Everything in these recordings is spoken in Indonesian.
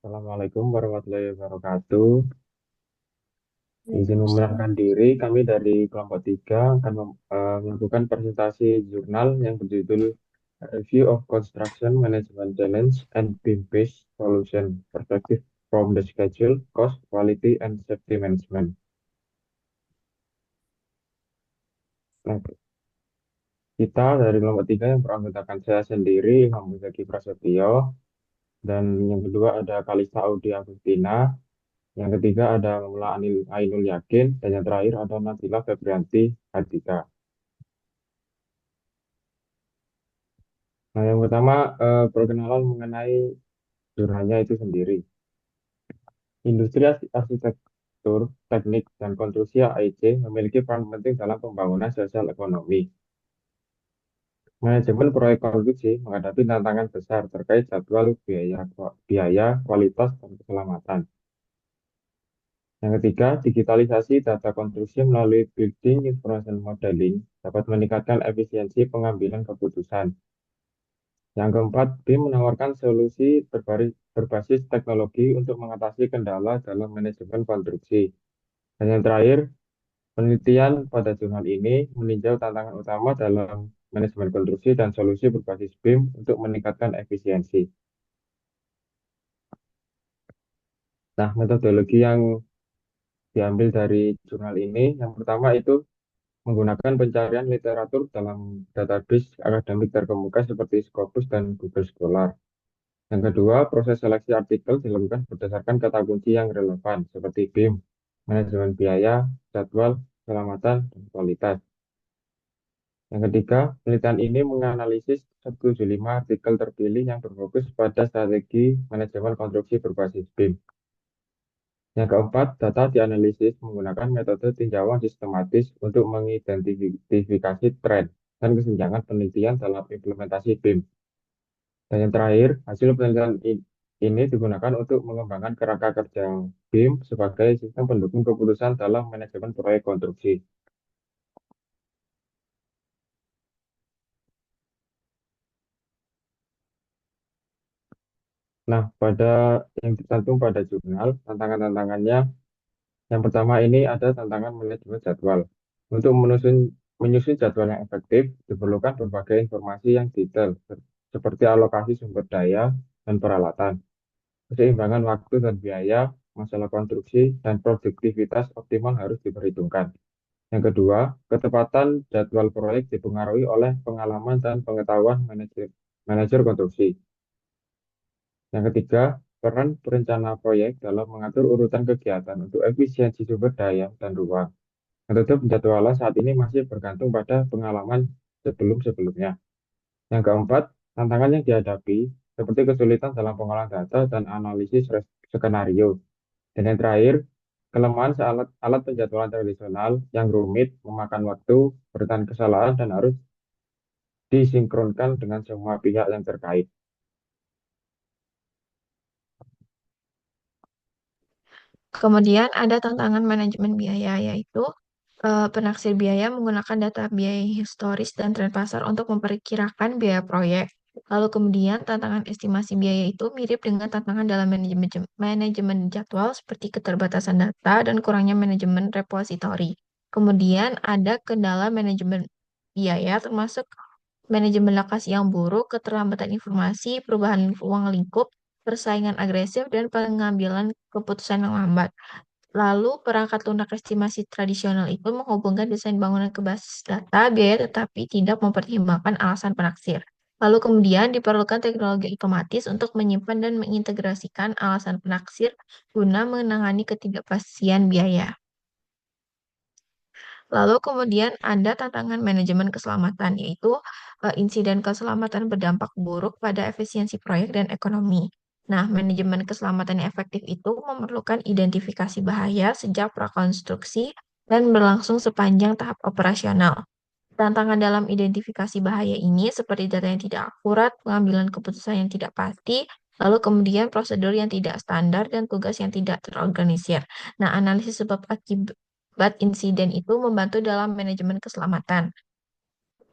Assalamualaikum warahmatullahi wabarakatuh. Izin Waalaikumsalam. memperkenalkan diri, kami dari kelompok 3 akan melakukan presentasi jurnal yang berjudul Review of Construction Management Challenge and BIM-Based Solution Perspective from the Schedule, Cost, Quality, and Safety Management. Nah, kita dari kelompok 3 yang beranggotakan saya sendiri, Ilham Muzaki Prasetyo, dan yang kedua ada Kalista Audi Agustina. Yang ketiga ada Mula Ainul Yakin, dan yang terakhir ada Nabila Febrianti Hardika. Nah, yang pertama perkenalan mengenai jurnalnya itu sendiri. Industri arsitektur, teknik, dan konstruksi AIC memiliki peran penting dalam pembangunan sosial ekonomi. Manajemen proyek konstruksi menghadapi tantangan besar terkait jadwal, biaya, kualitas, dan keselamatan. Yang ketiga, digitalisasi data konstruksi melalui Building Information Modeling dapat meningkatkan efisiensi pengambilan keputusan. Yang keempat, BIM menawarkan solusi berbasis teknologi untuk mengatasi kendala dalam manajemen konstruksi. Dan yang terakhir, penelitian pada jurnal ini meninjau tantangan utama dalam manajemen konstruksi dan solusi berbasis BIM untuk meningkatkan efisiensi. Nah, metodologi yang diambil dari jurnal ini, yang pertama itu menggunakan pencarian literatur dalam database akademik terkemuka seperti Scopus dan Google Scholar. Yang kedua, proses seleksi artikel dilakukan berdasarkan kata kunci yang relevan, seperti BIM, manajemen biaya, jadwal, keselamatan, dan kualitas. Yang ketiga, penelitian ini menganalisis 175 artikel terpilih yang berfokus pada strategi manajemen konstruksi berbasis BIM. Yang keempat, data dianalisis menggunakan metode tinjauan sistematis untuk mengidentifikasi tren dan kesenjangan penelitian dalam implementasi BIM. Dan yang terakhir, hasil penelitian ini digunakan untuk mengembangkan kerangka kerja BIM sebagai sistem pendukung keputusan dalam manajemen proyek konstruksi. Nah, pada yang tercantum pada jurnal, tantangan-tantangannya, yang pertama ini ada tantangan manajemen jadwal. Untuk menyusun jadwal yang efektif, diperlukan berbagai informasi yang detail, seperti alokasi sumber daya dan peralatan, keseimbangan waktu dan biaya, masalah konstruksi, dan produktivitas optimal harus diperhitungkan. Yang kedua, ketepatan jadwal proyek dipengaruhi oleh pengalaman dan pengetahuan manajer konstruksi. Yang ketiga, peran perencana proyek dalam mengatur urutan kegiatan untuk efisiensi sumber daya dan ruang. Yang tentu penjadwalan saat ini masih bergantung pada pengalaman sebelum-sebelumnya. Yang keempat, tantangan yang dihadapi seperti kesulitan dalam pengolahan data dan analisis skenario. Dan yang terakhir, kelemahan alat penjadwalan tradisional yang rumit, memakan waktu, bertahan kesalahan, dan harus disinkronkan dengan semua pihak yang terkait. Kemudian ada tantangan manajemen biaya, yaitu penaksir biaya menggunakan data biaya historis dan tren pasar untuk memperkirakan biaya proyek. Lalu kemudian tantangan estimasi biaya itu mirip dengan tantangan dalam manajemen jadwal seperti keterbatasan data dan kurangnya manajemen repositori. Kemudian ada kendala manajemen biaya termasuk manajemen lokasi yang buruk, keterlambatan informasi, perubahan ruang lingkup, persaingan agresif, dan pengambilan keputusan yang lambat. Lalu, perangkat lunak estimasi tradisional itu menghubungkan desain bangunan ke basis data, biaya tetapi tidak mempertimbangkan alasan penaksir. Lalu kemudian diperlukan teknologi otomatis untuk menyimpan dan mengintegrasikan alasan penaksir guna menangani ketidakpastian biaya. Lalu kemudian ada tantangan manajemen keselamatan, yaitu insiden keselamatan berdampak buruk pada efisiensi proyek dan ekonomi. Nah, manajemen keselamatan yang efektif itu memerlukan identifikasi bahaya sejak prakonstruksi dan berlangsung sepanjang tahap operasional. Tantangan dalam identifikasi bahaya ini seperti data yang tidak akurat, pengambilan keputusan yang tidak pasti, lalu kemudian prosedur yang tidak standar dan tugas yang tidak terorganisir. Nah, analisis sebab akibat insiden itu membantu dalam manajemen keselamatan.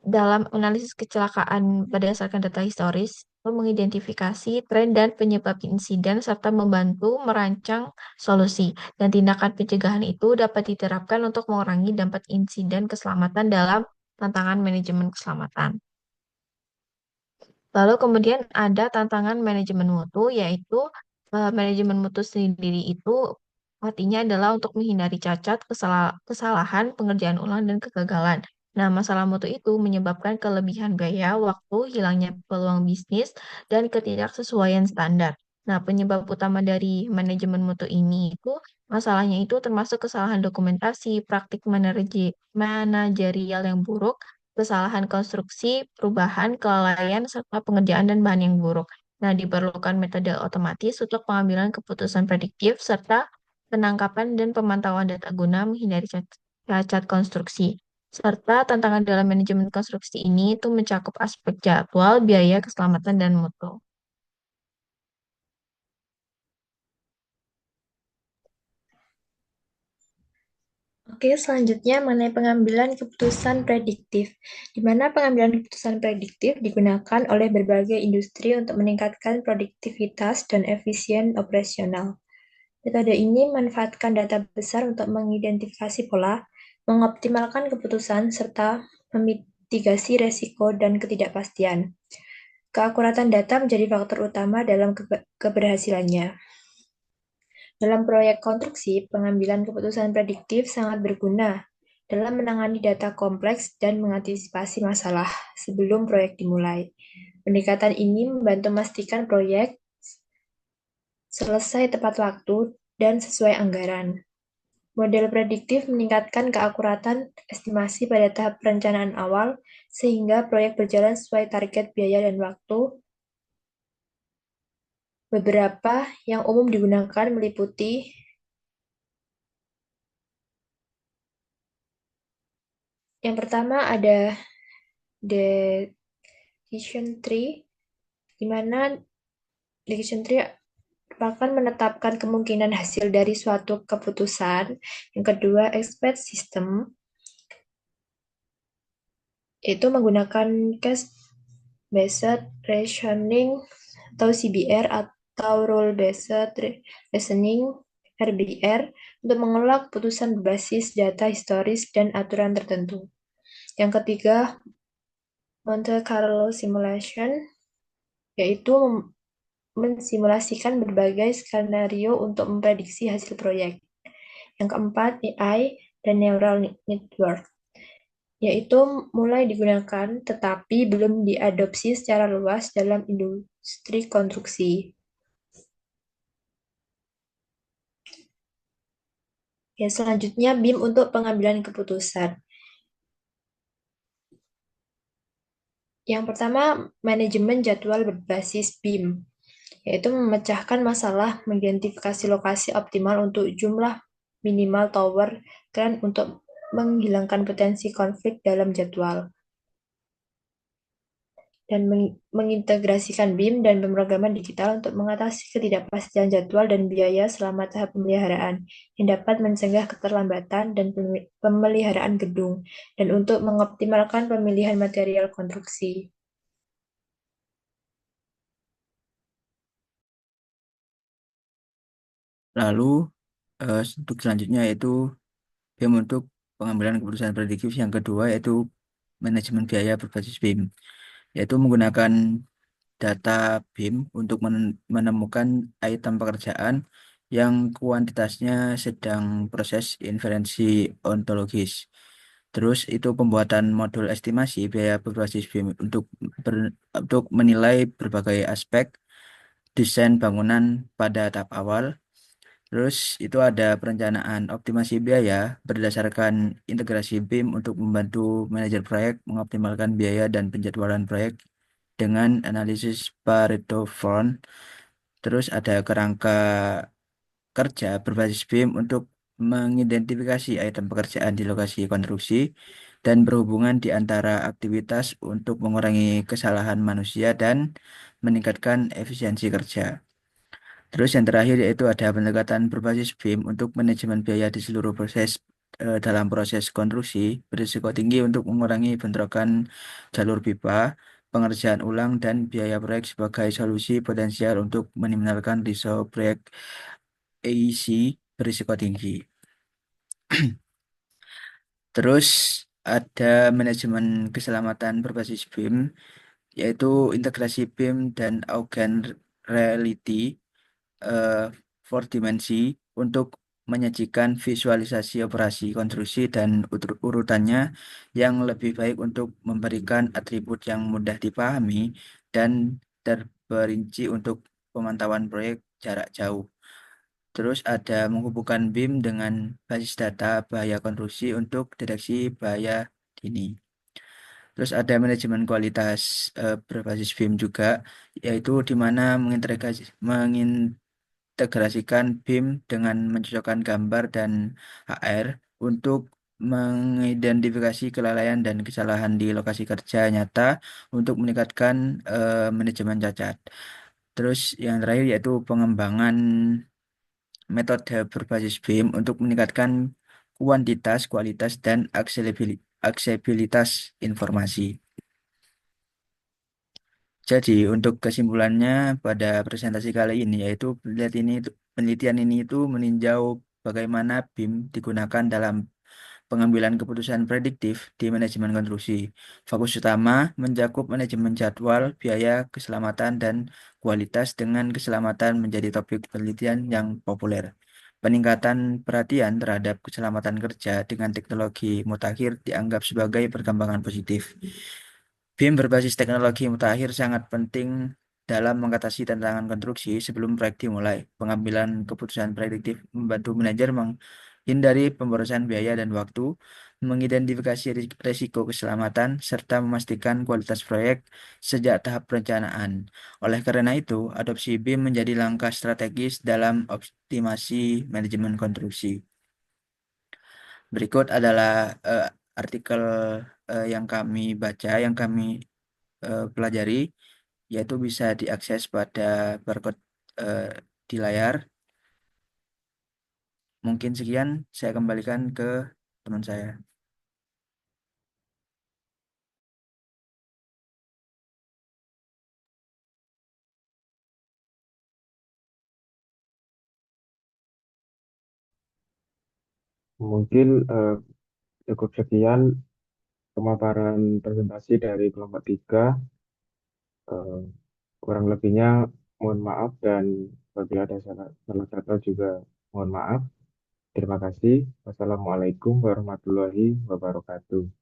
Dalam analisis kecelakaan berdasarkan data historis, mengidentifikasi tren dan penyebab insiden serta membantu merancang solusi. Dan tindakan pencegahan itu dapat diterapkan untuk mengurangi dampak insiden keselamatan dalam tantangan manajemen keselamatan. Lalu kemudian ada tantangan manajemen mutu, yaitu manajemen mutu sendiri itu artinya adalah untuk menghindari cacat, kesalahan, pengerjaan ulang, dan kegagalan. Nah, masalah mutu itu menyebabkan kelebihan biaya, waktu, hilangnya peluang bisnis, dan ketidaksesuaian standar. Nah, penyebab utama dari manajemen mutu ini itu masalahnya itu termasuk kesalahan dokumentasi, praktik manajerial yang buruk, kesalahan konstruksi, perubahan, kelalaian, serta pengerjaan dan bahan yang buruk. Nah, diperlukan metode otomatis untuk pengambilan keputusan prediktif serta penangkapan dan pemantauan data guna menghindari cacat konstruksi. Serta tantangan dalam manajemen konstruksi ini itu mencakup aspek jadwal, biaya, keselamatan, dan mutu. Oke, selanjutnya mengenai pengambilan keputusan prediktif, di mana pengambilan keputusan prediktif digunakan oleh berbagai industri untuk meningkatkan produktivitas dan efisien operasional. Metode ini memanfaatkan data besar untuk mengidentifikasi pola, mengoptimalkan keputusan, serta memitigasi resiko dan ketidakpastian. Keakuratan data menjadi faktor utama dalam keberhasilannya. Dalam proyek konstruksi, pengambilan keputusan prediktif sangat berguna dalam menangani data kompleks dan mengantisipasi masalah sebelum proyek dimulai. Pendekatan ini membantu memastikan proyek selesai tepat waktu dan sesuai anggaran. Model prediktif meningkatkan keakuratan estimasi pada tahap perencanaan awal, sehingga proyek berjalan sesuai target biaya dan waktu. Beberapa yang umum digunakan meliputi yang pertama ada decision tree, di mana decision tree merupakan menetapkan kemungkinan hasil dari suatu keputusan. Yang kedua, expert system, itu menggunakan case-based reasoning atau CBR atau rule-based reasoning RBR untuk mengelak keputusan berbasis data historis dan aturan tertentu. Yang ketiga, Monte Carlo simulation, yaitu mensimulasikan berbagai skenario untuk memprediksi hasil proyek. Yang keempat, AI dan neural network, yaitu mulai digunakan tetapi belum diadopsi secara luas dalam industri konstruksi. Ya, selanjutnya BIM untuk pengambilan keputusan. Yang pertama, manajemen jadwal berbasis BIM, yaitu memecahkan masalah mengidentifikasi lokasi optimal untuk jumlah minimal tower dan untuk menghilangkan potensi konflik dalam jadwal. Dan mengintegrasikan BIM dan pemrograman digital untuk mengatasi ketidakpastian jadwal dan biaya selama tahap pemeliharaan, yang dapat mencegah keterlambatan dan pemeliharaan gedung, dan untuk mengoptimalkan pemilihan material konstruksi. Lalu untuk selanjutnya yaitu BIM untuk pengambilan keputusan prediktif yang kedua yaitu manajemen biaya berbasis BIM, yaitu menggunakan data BIM untuk menemukan item pekerjaan yang kuantitasnya sedang proses inferensi ontologis. Terus itu pembuatan modul estimasi biaya berbasis BIM untuk menilai berbagai aspek desain bangunan pada tahap awal. Terus itu ada perencanaan optimasi biaya berdasarkan integrasi BIM untuk membantu manajer proyek mengoptimalkan biaya dan penjadwalan proyek dengan analisis Pareto Front. Terus ada kerangka kerja berbasis BIM untuk mengidentifikasi item pekerjaan di lokasi konstruksi dan berhubungan di antara aktivitas untuk mengurangi kesalahan manusia dan meningkatkan efisiensi kerja. Terus yang terakhir yaitu ada pendekatan berbasis BIM untuk manajemen biaya di seluruh proses dalam proses konstruksi berisiko tinggi untuk mengurangi bentrokan jalur pipa, pengerjaan ulang dan biaya proyek sebagai solusi potensial untuk minimalkan risiko proyek EIC berisiko tinggi. Terus ada manajemen keselamatan berbasis BIM, yaitu integrasi BIM dan augmented reality eh, 4 dimensi untuk menyajikan visualisasi operasi konstruksi dan urutannya yang lebih baik untuk memberikan atribut yang mudah dipahami dan terperinci untuk pemantauan proyek jarak jauh. Terus ada menghubungkan BIM dengan basis data bahaya konstruksi untuk deteksi bahaya dini. Terus ada manajemen kualitas berbasis BIM juga, yaitu di mana mengintegrasikan BIM dengan mencocokkan gambar dan HR untuk mengidentifikasi kelalaian dan kesalahan di lokasi kerja nyata untuk meningkatkan manajemen cacat. Terus yang terakhir yaitu pengembangan metode berbasis BIM untuk meningkatkan kuantitas, kualitas, dan aksesibilitas informasi. Jadi untuk kesimpulannya pada presentasi kali ini yaitu penelitian ini itu meninjau bagaimana BIM digunakan dalam pengambilan keputusan prediktif di manajemen konstruksi. Fokus utama mencakup manajemen jadwal, biaya, keselamatan, dan kualitas dengan keselamatan menjadi topik penelitian yang populer. Peningkatan perhatian terhadap keselamatan kerja dengan teknologi mutakhir dianggap sebagai perkembangan positif. BIM berbasis teknologi mutakhir sangat penting dalam mengatasi tantangan konstruksi sebelum proyek dimulai. Pengambilan keputusan prediktif membantu manajer menghindari pemborosan biaya dan waktu, mengidentifikasi risiko keselamatan, serta memastikan kualitas proyek sejak tahap perencanaan. Oleh karena itu, adopsi BIM menjadi langkah strategis dalam optimasi manajemen konstruksi. Berikut adalah artikel yang kami baca, yang kami pelajari, yaitu bisa diakses pada barcode eh, di layar. Mungkin sekian, saya kembalikan ke teman saya. Mungkin cukup sekian pemaparan presentasi dari kelompok 3. Eh, Kurang lebihnya mohon maaf dan apabila ada salah kata juga mohon maaf. Terima kasih. Wassalamualaikum warahmatullahi wabarakatuh.